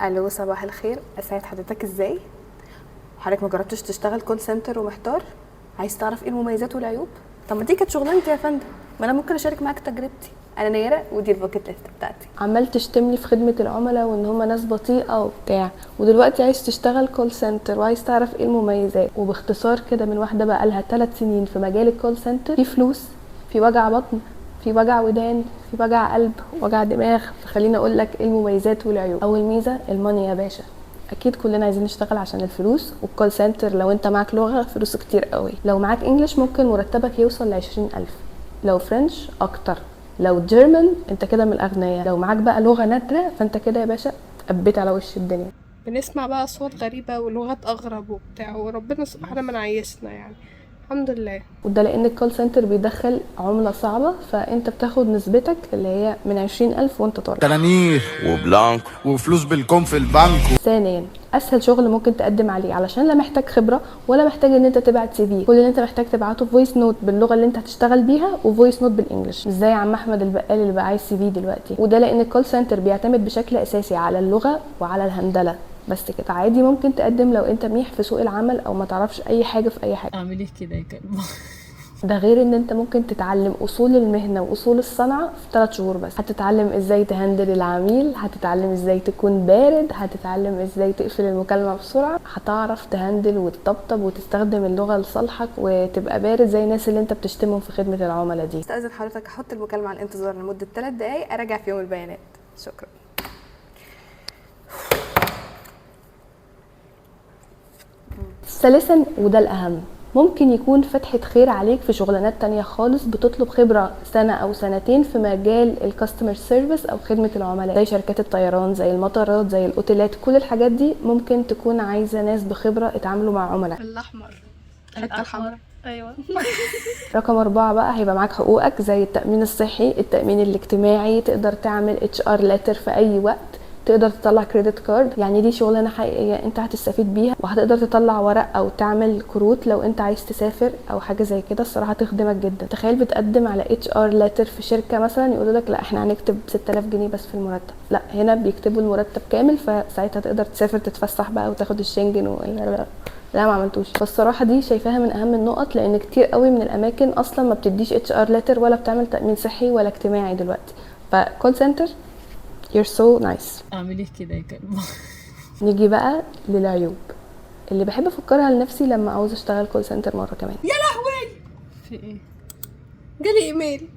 الو، صباح الخير. اسعد حضرتك ازاي؟ حضرتك ما جربتش تشتغل كول سنتر ومحتار؟ عايز تعرف ايه المميزات والعيوب؟ طب ما دي كانت شغلانتي يا فندم، ما انا ممكن اشارك معاك تجربتي. انا نيره ودي الباكيت ليست بتاعتي. عمال تشتمني في خدمة العملاء وان هما ناس بطيئة وبتاع، ودلوقتي عايز تشتغل كول سنتر وعايز تعرف ايه المميزات. وباختصار كده، من واحدة بقالها 3 سنين في مجال الكول سنتر، في فلوس، في وجع بطن، في وجع ودان، في وجع قلب، وجع دماغ. فخليني اقول لك ايه المميزات والعيوب. اول ميزة الماني يا باشا. اكيد كلنا عايزين نشتغل عشان الفلوس، والكول سنتر لو انت معاك لغة فلوس كتير قوي. لو معاك انجلش ممكن مرتبك يوصل ل20,000، لو فرنش اكتر، لو جيرمان انت كده من الاغنياء. لو معاك بقى لغه نادره فانت كده يا باشا قبيت على وش الدنيا. بنسمع بقى أصوات غريبة ولغات أغرب وبتاع، وربنا سبحانه من عيشنا يعني. الحمد لله. وده لان الكول سنتر بيدخل عمله صعبه، فانت بتاخد نسبتك اللي هي من 20,000 وانت طالع. تنانير وبلانكو وفلوس بالكم في البنك. ثانيا، اسهل شغل ممكن تقدم عليه، علشان لا محتاج خبره ولا محتاج ان انت تبعت سي في. كل اللي انت محتاج تبعته فويس نوت باللغه اللي انت هتشتغل بيها، وفويس نوت بالانجلش. مش زي عم احمد البقال اللي بقى عايز سي في دلوقتي. وده لان الكول سنتر بيعتمد بشكل اساسي على اللغه وعلى الهندله بس كده. عادي ممكن تقدم لو انت منيح في سوق العمل او ما تعرفش اي حاجه في اي حاجه. اعمل ايه كده يا كلمة؟ ده غير ان انت ممكن تتعلم اصول المهنه واصول الصنعه في 3 شهور بس. هتتعلم ازاي تهندل العميل، هتتعلم ازاي تكون بارد، هتتعلم ازاي تقفل المكالمه بسرعه، هتعرف تهندل وتطبطب وتستخدم اللغه لصالحك وتبقى بارد زي الناس اللي انت بتشتمهم في خدمه العملاء دي. استاذن حضرتك احط المكالمه على الانتظار لمده 3 دقايق اراجع فيهم البيانات. شكرا. ثالثا وده الاهم، ممكن يكون فتحة خير عليك في شغلانات تانية خالص بتطلب خبرة سنة أو سنتين في مجال الكاستمر سيرفيس أو خدمة العملاء، زي شركات الطيران، زي المطارات، زي الأوتيلات. كل الحاجات دي ممكن تكون عايزة ناس بخبرة اتعاملوا مع عملاء. الأحمر. الأحمر. أيوة. رقم 4 بقى هيبقى معاك حقوقك زي التأمين الصحي، التأمين الاجتماعي، تقدر تعمل HR letter في أي وقت، تقدر تطلع كريدت كارد. يعني دي شغلانه حقيقيه انت هتستفيد بيها، وهتقدر تطلع ورق او تعمل كروت لو انت عايز تسافر او حاجه زي كده. الصراحه تخدمك جدا. تخيل بتقدم على HR letter في شركه مثلا، يقولوا لك لا احنا هنكتب 6000 جنيه بس في المرتب. لا، هنا بيكتبوا المرتب كامل، فساعتها تقدر تسافر تتفسح بقى وتاخد الشنجن لا ما عملتوش. فالصراحه دي شايفاها من اهم النقط، لان كتير قوي من الاماكن اصلا ما بتديش HR letter ولا بتعمل تامين صحي ولا اجتماعي دلوقتي. فكول سنتر you're so nice. اعمل ايه كده يا كلمة؟ نيجي بقى للعيوب اللي بحب افكرها لنفسي لما عاوز اشتغل كول سنتر مره كمان. في ايه؟ جالي إيميل.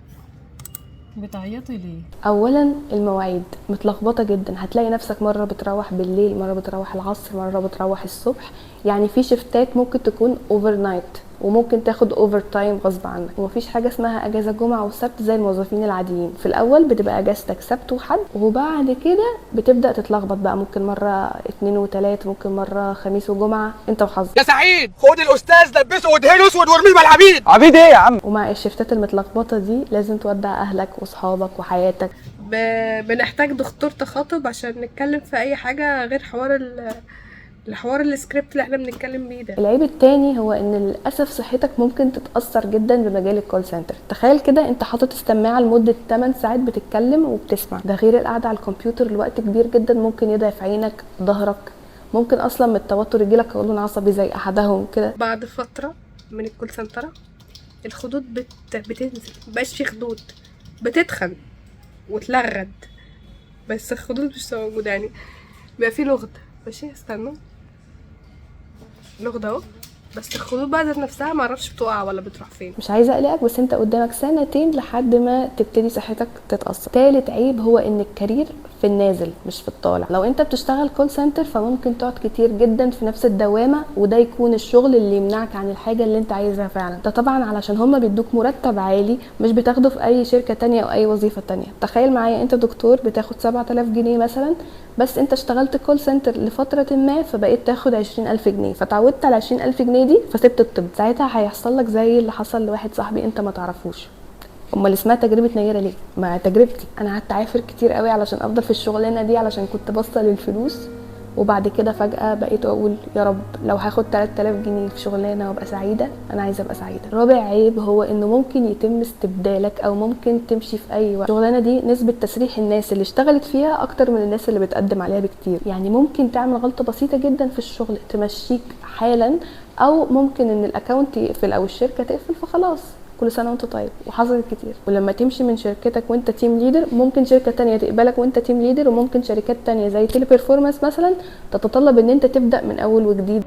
بتعيطي ليه؟ اولا المواعيد متلخبطه جدا. هتلاقي نفسك مره بتروح بالليل، مره بتروح العصر، مره بتروح الصبح. يعني في شفتات ممكن تكون اوفر نايت، وممكن تاخد اوفر تايم غصب عنك. ومفيش حاجه اسمها اجازه جمعه وسبت زي الموظفين العاديين. في الاول بتبقى اجازتك سبت وحد، وبعد كده بتبدا تتلخبط بقى. ممكن مره اتنين وتلات، ممكن مره خميس وجمعه، انت وحظك. يا سعيد خد الاستاذ لبسه ودهنه اسود وارميه مع العبيد. عبيد ايه يا عم؟ ومع الشفتات المتلخبطه دي لازم تودع اهلك واصحابك وحياتك. بنحتاج دكتور تخاطب عشان نتكلم في أي حاجة غير الحوار السكريبت اللي احنا بنتكلم بيه ده. العيب التاني هو ان للاسف صحتك ممكن تتاثر جدا بمجال الكول سنتر. تخيل كده انت حاطط السماعه لمده 8 ساعات بتتكلم وبتسمع. ده غير القعده على الكمبيوتر لوقت كبير جدا، ممكن يضعف عينك، ظهرك، ممكن اصلا من التوتر يجيلك قولون عصبي زي احدهم كده. بعد فترة من الكول سنترة الخدود بتنزل، مبقاش في خدود، بتتخن وتلغد، بس الخدود مش موجودة يعني. بيبقى في لغد. ماشي، استنى. لغد اهو، بس الخدود بقى ذات نفسها معرفش بتقع ولا بتروح فين. مش عايزه اقلقك، بس انت قدامك سنتين لحد ما تبتدي صحتك تتاثر. تالت عيب هو ان الكارير في النازل مش في الطالع. لو انت بتشتغل كول سنتر فممكن تقعد كتير جدا في نفس الدوامه، وده يكون الشغل اللي يمنعك عن الحاجه اللي انت عايزها فعلا. ده طبعا علشان هما بيدوك مرتب عالي مش بتاخده في اي شركه تانية او اي وظيفه تانية. تخيل معايا انت دكتور بتاخد 7000 جنيه مثلا، بس انت اشتغلت كول سنتر لفتره ما فبقيت تاخد 20,000 جنيه، فتعودت على 20,000 جنيه دي فسبت الطب. ساعتها هيحصل لك زي اللي حصل لواحد صاحبي انت ما تعرفوش. امال اسمها تجربه نيره ليه؟ ما تجربتي انا قعدت اعافر كتير قوي علشان افضل في الشغلانه دي، علشان كنت باصه للفلوس وبعد كده فجأة بقيت اقول يا رب لو هاخد 3000 جنيه في شغلانة وابقى سعيدة انا عايزة ابقى سعيدة. رابع عيب هو انه ممكن يتم استبدالك او ممكن تمشي في اي وقت. الشغلانة دي نسبة تسريح الناس اللي اشتغلت فيها اكتر من الناس اللي بتقدم عليها بكتير. يعني ممكن تعمل غلطة بسيطة جدا في الشغل تمشيك حالا، او ممكن ان الاكونت يقفل او الشركة تقفل فخلاص كل سنه وانت طيب. وحصلت كتير. ولما تمشي من شركتك وانت تيم ليدر ممكن شركه تانية تقبلك وانت تيم ليدر، وممكن شركات تانية زي تيلي بيرفورمانس مثلا تتطلب ان انت تبدا من اول وجديد.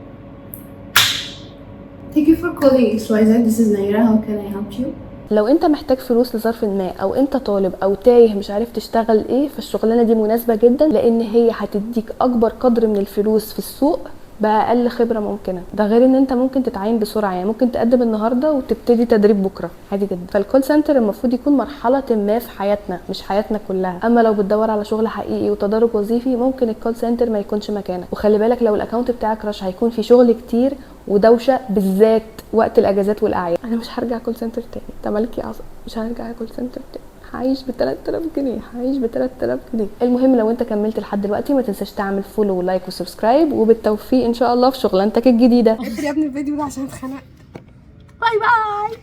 Thank you for calling XYZ. This is Naira. How can I help you? لو انت محتاج فلوس لظرف ما، او انت طالب او تايه مش عارف تشتغل ايه، فالشغلانه دي مناسبه جدا لان هي هتديك اكبر قدر من الفلوس في السوق باقل خبره ممكنه. ده غير ان انت ممكن تتعين بسرعه، يعني ممكن تقدم النهارده وتبتدي تدريب بكره عادي جدا. فالكول سنتر المفروض يكون مرحله ما في حياتنا مش حياتنا كلها. اما لو بتدور على شغل حقيقي وتدرج وظيفي ممكن الكول سنتر ما يكونش مكانك. وخلي بالك لو الاكونت بتاعك رش هيكون في شغل كتير ودوشه بالذات وقت الاجازات والاعياد. انا مش هرجع كول سنتر تاني، ده مالك يا عصا، مش هرجع كول سنتر تاني. هعيش ب 3000 جنيه، هعيش ب 3000 جنيه. المهم لو انت كملت لحد دلوقتي ما تنساش تعمل فولو ولايك وسبسكرايب، وبالتوفيق ان شاء الله في شغلانتك الجديده. اقفل يا ابني الفيديو ده عشان اتخنقت. باي باي.